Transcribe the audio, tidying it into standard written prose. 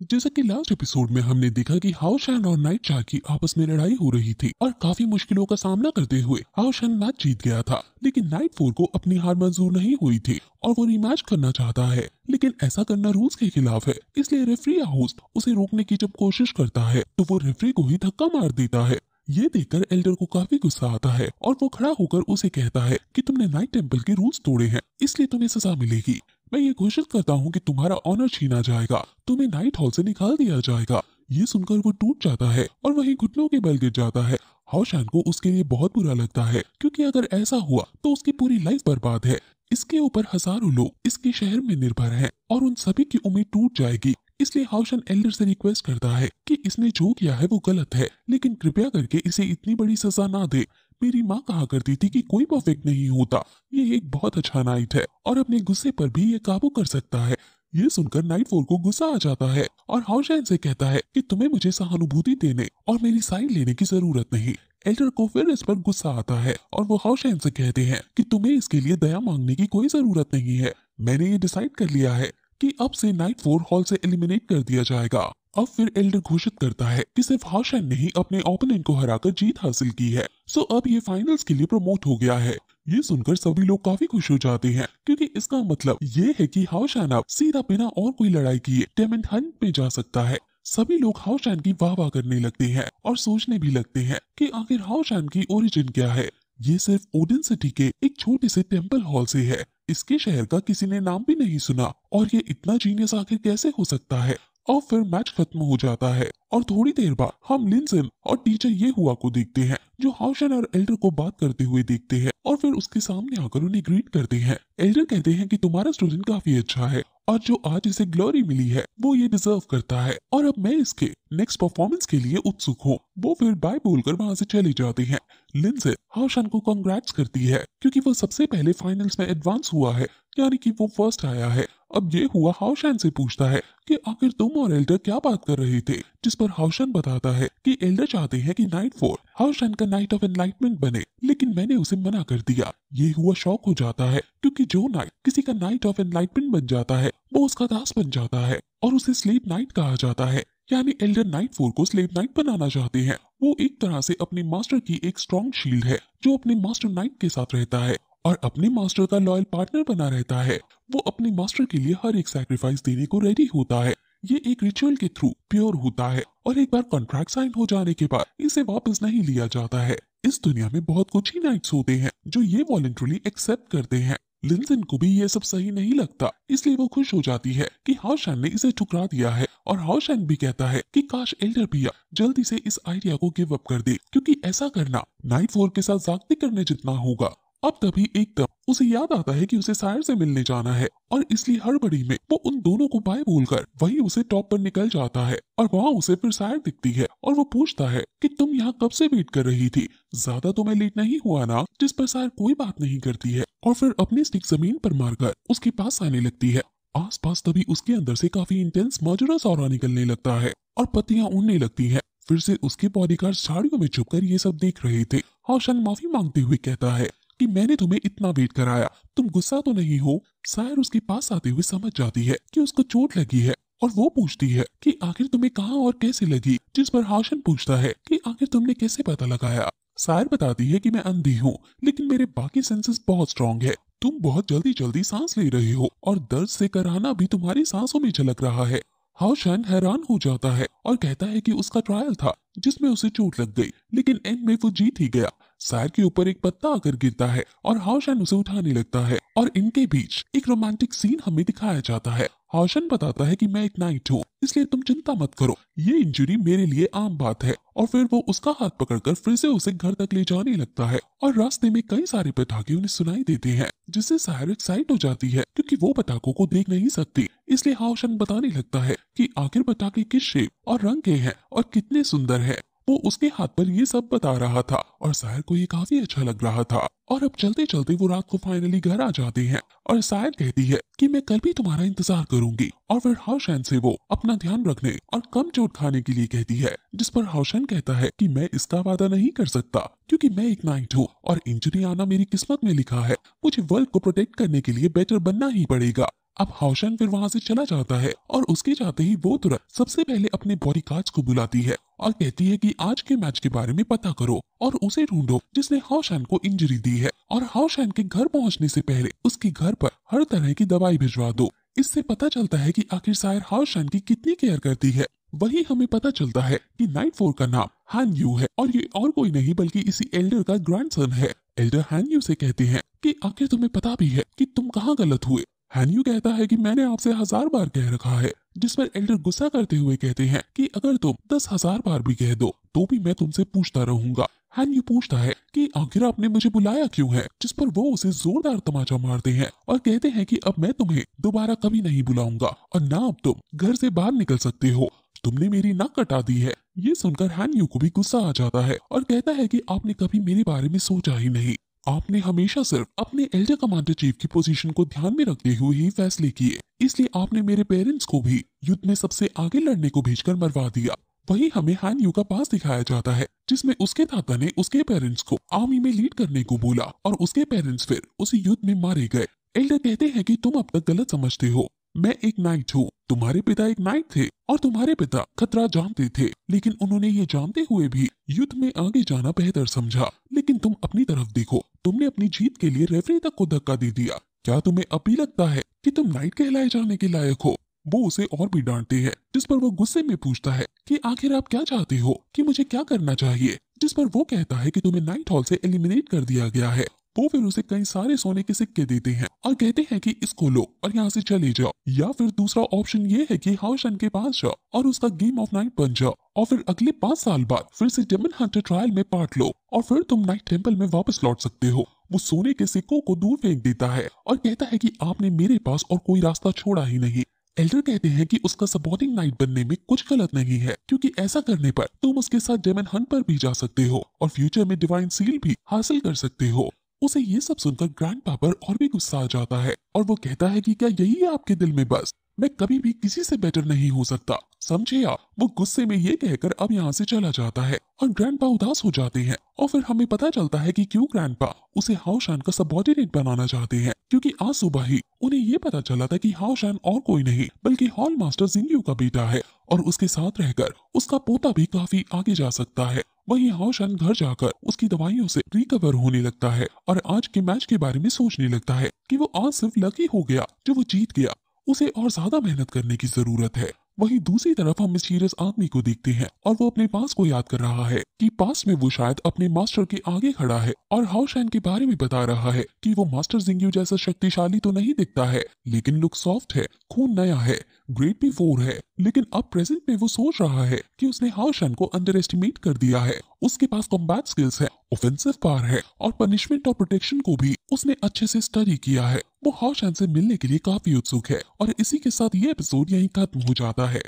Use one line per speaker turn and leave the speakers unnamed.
जैसा कि last episode में हमने देखा कि हाओशान और नाइट चार की आपस में लड़ाई हो रही थी और काफी मुश्किलों का सामना करते हुए हाओशान मैच जीत गया था। लेकिन नाइट फोर को अपनी हार मंजूर नहीं हुई थी और वो रिमैच करना चाहता है, लेकिन ऐसा करना रूल्स के खिलाफ है। इसलिए रेफरी या होस्ट उसे रोकने की जब कोशिश करता है तो वो रेफरी को ही धक्का मार देता है। ये देखकर एल्डर को काफी गुस्सा आता है और वो खड़ा होकर उसे कहता है कि तुमने नाइट टेंपल के रूल्स तोड़े हैं, इसलिए तुम्हें सजा मिलेगी। मैं ये घोषित करता हूँ कि तुम्हारा ऑनर छीना जाएगा, तुम्हें नाइट हॉल से निकाल दिया जाएगा। ये सुनकर वो टूट जाता है और वहीं घुटनों के बल गिर जाता है। हाओशान को उसके लिए बहुत बुरा लगता है, क्योंकि अगर ऐसा हुआ तो उसकी पूरी लाइफ बर्बाद है। इसके ऊपर हजारों लोग इसके शहर में निर्भर हैं और उन सभी की उम्मीद टूट जाएगी। इसलिए हाओशान एल्डर से रिक्वेस्ट करता है कि इसने जो किया है वो गलत है, लेकिन कृपया करके इसे इतनी बड़ी सजा ना दे। मेरी माँ कहा करती थी कि कोई परफेक्ट नहीं होता। ये एक बहुत अच्छा नाइट है और अपने गुस्से पर भी ये काबू कर सकता है। ये सुनकर नाइट फोर को गुस्सा आ जाता है और हाओशान से कहता है कि तुम्हें मुझे सहानुभूति देने और मेरी साइड लेने की जरूरत नहीं। एल्डर को फिर इस पर गुस्सा आता है और वो हाओशान से कहते हैं कि तुम्हें इसके लिए दया मांगने की कोई जरूरत नहीं है। मैंने ये डिसाइड कर लिया है कि अब से नाइट फोर हॉल से एलिमिनेट कर दिया जाएगा। अब फिर एल्डर घोषित करता है कि सिर्फ हाओशान ने ही अपने ओपोनेंट को हराकर जीत हासिल की है। सो अब ये फाइनल्स के लिए प्रमोट हो गया है। ये सुनकर सभी लोग काफी खुश हो जाते हैं, क्योंकि इसका मतलब ये है कि हाओशान अब सीधा बिना और कोई लड़ाई किए डायमंड हंट में जा सकता है। सभी लोग हाओशान की वाह वाह करने लगते हैं और सोचने भी लगते हैं कि आखिर हाओशान की ओरिजिन क्या है। ये सिर्फ ओडिन सिटी के एक छोटे से टेम्पल हॉल से है। इसके शहर का किसी ने नाम भी नहीं सुना और ये इतना जीनियस आखिर कैसे हो सकता है। और फिर मैच खत्म हो जाता है और थोड़ी देर बाद हम लिनसेन और टीचर ये हुआ को देखते हैं, जो हाओशान और एल्डर को बात करते हुए देखते हैं और फिर उसके सामने आकर उन्हें ग्रीट करते हैं। एल्डर कहते हैं कि तुम्हारा स्टूडेंट काफी अच्छा है और जो आज इसे ग्लोरी मिली है वो ये डिजर्व करता है और अब मैं इसके नेक्स्ट परफॉर्मेंस के लिए उत्सुक हूँ। वो फिर बाय बोलकर वहाँ से चले जाते हैं। लिनसेन हाओशान को कांग्रेट्स करती है, क्योंकि वो सबसे पहले फाइनल्स में एडवांस हुआ है, यानी कि वो फर्स्ट आया है। अब ये हुआ हाओशान से पूछता है कि आखिर तुम और एल्डर क्या बात कर रहे थे, जिस पर हाओशान बताता है कि एल्डर चाहते हैं कि नाइट फोर हाओशान का नाइट ऑफ एनलाइटमेंट बने, लेकिन मैंने उसे मना कर दिया। ये हुआ शॉक हो जाता है, क्योंकि जो नाइट किसी का नाइट ऑफ एनलाइटमेंट बन जाता है वो उसका दास बन जाता है और उसे स्लेव नाइट कहा जाता है। यानी एल्डर नाइट फोर को स्लेव नाइट बनाना चाहते हैं। वो एक तरह से अपने मास्टर की एक स्ट्रॉन्ग शील्ड है, जो अपने मास्टर नाइट के साथ रहता है और अपने मास्टर का लॉयल पार्टनर बना रहता है। वो अपने मास्टर के लिए हर एक सैक्रिफाइस देने को रेडी होता है। ये एक रिचुअल के थ्रू प्योर होता है और एक बार कॉन्ट्रैक्ट साइन हो जाने के बाद इसे वापस नहीं लिया जाता है। इस दुनिया में बहुत कुछ ही नाइट्स होते हैं जो ये वॉलंटरली एक्सेप्ट करते हैं। लिनसेन को भी ये सब सही नहीं लगता, इसलिए वो खुश हो जाती है कि हाओशान ने इसे ठुकरा दिया है और हाओशान भी कहता है कि काश एल्डर पिया जल्दी से इस आइडिया को गिव अप कर दे, क्योंकि ऐसा करना नाइट फोर के साथ जागती करने जितना होगा। अब तभी एकदम उसे याद आता है कि उसे सायर से मिलने जाना है और इसलिए हड़बड़ी में वो उन दोनों को बाय बोलकर वही उसे टॉप पर निकल जाता है और वहाँ उसे फिर सायर दिखती है और वो पूछता है कि तुम यहाँ कब से वेट कर रही थी, ज्यादा तो मैं लेट नहीं हुआ ना। जिस पर सायर कोई बात नहीं करती है और फिर अपनी स्टिक जमीन पर मारकर उसके पास आने लगती है। आसपास तभी उसके अंदर से काफी इंटेंस मर्जरस ऑरा निकलने लगता है और पत्तियां उड़ने लगती हैं। फिर से उसके बॉडीगार्ड्स झाड़ियों में छुपकर ये सब देख रहे थे। हाओशान माफी मांगते हुए कहता है कि मैंने तुम्हें इतना वेट कराया, तुम गुस्सा तो नहीं हो। सायर उसके पास आते हुए समझ जाती है कि उसको चोट लगी है और वो पूछती है कि आखिर तुम्हें कहाँ और कैसे लगी, जिस पर हाओशान पूछता है कि आखिर तुमने कैसे पता लगाया। सायर बताती है कि मैं अंधी हूँ, लेकिन मेरे बाकी सेंसेस बहुत स्ट्रांग है। तुम बहुत जल्दी जल्दी सांस ले रहे हो और दर्द से कराना भी तुम्हारी सांसों में झलक रहा है। हाओशान हैरान हो जाता है और कहता है कि उसका ट्रायल था जिसमें उसे चोट लग गई, लेकिन एंड में वो जीत ही गया। सायर के ऊपर एक पत्ता आकर गिरता है और हाओशान उसे उठाने लगता है और इनके बीच एक रोमांटिक सीन हमें दिखाया जाता है। हाओशान बताता है कि मैं एक नाइट हूँ, इसलिए तुम चिंता मत करो, ये इंजरी मेरे लिए आम बात है। और फिर वो उसका हाथ पकड़कर फिर से उसे घर तक ले जाने लगता है और रास्ते में कई सारे पटाखे उन्हें सुनाई देते हैं, जिससे सायर एक्साइट हो जाती है, क्योंकि वो पटाखों को देख नहीं सकती। इसलिए हाओशान बताने लगता है कि आखिर पटाखे किस शेप और रंग के हैं और कितने सुंदर है। वो उसके हाथ पर ये सब बता रहा था और सायर को ये काफी अच्छा लग रहा था। और अब चलते चलते वो रात को फाइनली घर आ जाते हैं और सायर कहती है कि मैं कल भी तुम्हारा इंतजार करूंगी। और फिर हाओशान से वो अपना ध्यान रखने और कम चोट खाने के लिए कहती है, जिस पर हाओशान कहता है कि मैं इसका वादा नहीं कर सकता, क्योंकि मैं एक नाइट हूँ और इंजरी आना मेरी किस्मत में लिखा है। मुझे वर्ल्ड को प्रोटेक्ट करने के लिए बेटर बनना ही पड़ेगा। अब हाओशन फिर वहाँ से चला जाता है और उसके जाते ही वो तुरंत सबसे पहले अपने बॉडीगार्ड्स को बुलाती है और कहती है कि आज के मैच के बारे में पता करो और उसे ढूंढो जिसने हाओशन को इंजरी दी है, और हाओशन के घर पहुंचने से पहले उसके घर पर हर तरह की दवाई भिजवा दो। इससे पता चलता है कि आखिर शायर हाओशन की कितनी केयर करती है। वही हमें पता चलता है कि नाइट 4 का नाम हान यू है और ये और कोई नहीं बल्कि इसी एल्डर का ग्रैंडसन है। एल्डर हान यू से कहते हैं कि आखिर तुम्हें पता भी है कि तुम कहाँ गलत हुए। हान यू कहता है कि मैंने आपसे 1000 बार कह रखा है, जिस पर एल्डर गुस्सा करते हुए कहते हैं कि अगर तुम 10,000 बार भी कह दो तो भी मैं तुमसे पूछता रहूंगा। हान यू पूछता है कि आखिर आपने मुझे बुलाया क्यों है, जिस पर वो उसे जोरदार तमाचा मारते हैं और कहते हैं कि अब मैं तुम्हें दोबारा कभी नहीं बुलाऊंगा और ना अब तुम घर से बाहर निकल सकते हो, तुमने मेरी नाक कटा दी है। ये सुनकर हान यू को भी गुस्सा आ जाता है और कहता है कि आपने कभी मेरे बारे में सोचा ही नहीं, आपने हमेशा सिर्फ अपने एल्डर कमांडर चीफ की पोजीशन को ध्यान में रखते हुए ही फैसले किए, इसलिए आपने मेरे पेरेंट्स को भी युद्ध में सबसे आगे लड़ने को भेजकर मरवा दिया। वही हमें हान यू का पास दिखाया जाता है जिसमें उसके ताता ने उसके पेरेंट्स को आर्मी में लीड करने को बोला और उसके पेरेंट्स फिर उसी युद्ध में मारे गए। एल्डर कहते हैं कि तुम अब तक गलत समझते हो, मैं एक नाइट हूँ, तुम्हारे पिता एक नाइट थे और तुम्हारे पिता खतरा जानते थे, लेकिन उन्होंने ये जानते हुए भी युद्ध में आगे जाना बेहतर समझा। लेकिन तुम अपनी तरफ देखो, तुमने अपनी जीत के लिए रेफरी तक को धक्का दे दिया। क्या तुम्हें अब भी लगता है कि तुम नाइट कहलाए जाने के लायक हो? वो उसे और भी डांटते हैं, जिस पर वो गुस्से में पूछता है कि आखिर आप क्या चाहते हो, कि मुझे क्या करना चाहिए, जिस पर वो कहता है कि तुम्हें नाइट हॉल से एलिमिनेट कर दिया गया है। वो फिर उसे कई सारे सोने के सिक्के देते हैं और कहते हैं कि इसको लो और यहाँ से चले जाओ, या फिर दूसरा ऑप्शन ये है कि हाओशन के पास जाओ और उसका गेम ऑफ नाइट बन जाओ और फिर अगले 5 साल बाद फिर से डेमन हंटर ट्रायल में पार्ट लो और फिर तुम नाइट टेंपल में वापस लौट सकते हो। वो सोने के सिक्कों को दूर फेंक देता है और कहता है कि आपने मेरे पास और कोई रास्ता छोड़ा ही नहीं। एल्डर कहते हैं कि उसका सपोर्टिंग नाइट बनने में कुछ गलत नहीं है, क्योंकि ऐसा करने पर तुम उसके साथ डेमन हंट पर भी जा सकते हो और फ्यूचर में डिवाइन सील भी हासिल कर सकते हो। उसे ये सब सुनकर ग्रैंडपा पर और भी गुस्सा आ जाता है और वो कहता है कि क्या यही है आपके दिल में बस, मैं कभी भी किसी से बेटर नहीं हो सकता, समझे आप? वो गुस्से में ये कहकर अब यहाँ से चला जाता है और ग्रैंडपा उदास हो जाते हैं और फिर हमें पता चलता है कि क्यों ग्रैंडपा उसे हाओशन का सबऑर्डिनेट बनाना चाहते हैं, क्योंकि आज सुबह ही उन्हें ये पता चला था कि हाओशन और कोई नहीं बल्कि हॉल मास्टर जिंगयू का बेटा है और उसके साथ रहकर उसका पोता भी काफी आगे जा सकता है। वहीं हाओशन घर जाकर उसकी दवाइयों से रिकवर होने लगता है और आज के मैच के बारे में सोचने लगता है कि वो आज सिर्फ लकी हो गया जो वो जीत गया, उसे और ज्यादा मेहनत करने की जरूरत है। वहीं दूसरी तरफ हम मिस्टीरियस आदमी को देखते हैं और वो अपने पास को याद कर रहा है कि पास में वो शायद अपने मास्टर के आगे खड़ा है और हाओशन के बारे में बता रहा है कि वो मास्टर जिंगयू जैसा शक्तिशाली तो नहीं दिखता है, लेकिन लुक सॉफ्ट है, खून नया है, ग्रेड भी 4 है। लेकिन अब प्रेजेंट में वो सोच रहा है कि उसने हाओशन को अंडर एस्टिमेट कर दिया है। उसके पास कॉम्बैट स्किल्स है, ऑफेंसिव पावर है और पनिशमेंट और प्रोटेक्शन को भी उसने अच्छे से स्टडी किया है। वो हाओशन से मिलने के लिए काफी उत्सुक है और इसी के साथ ये एपिसोड यहीं खत्म हो जाता है।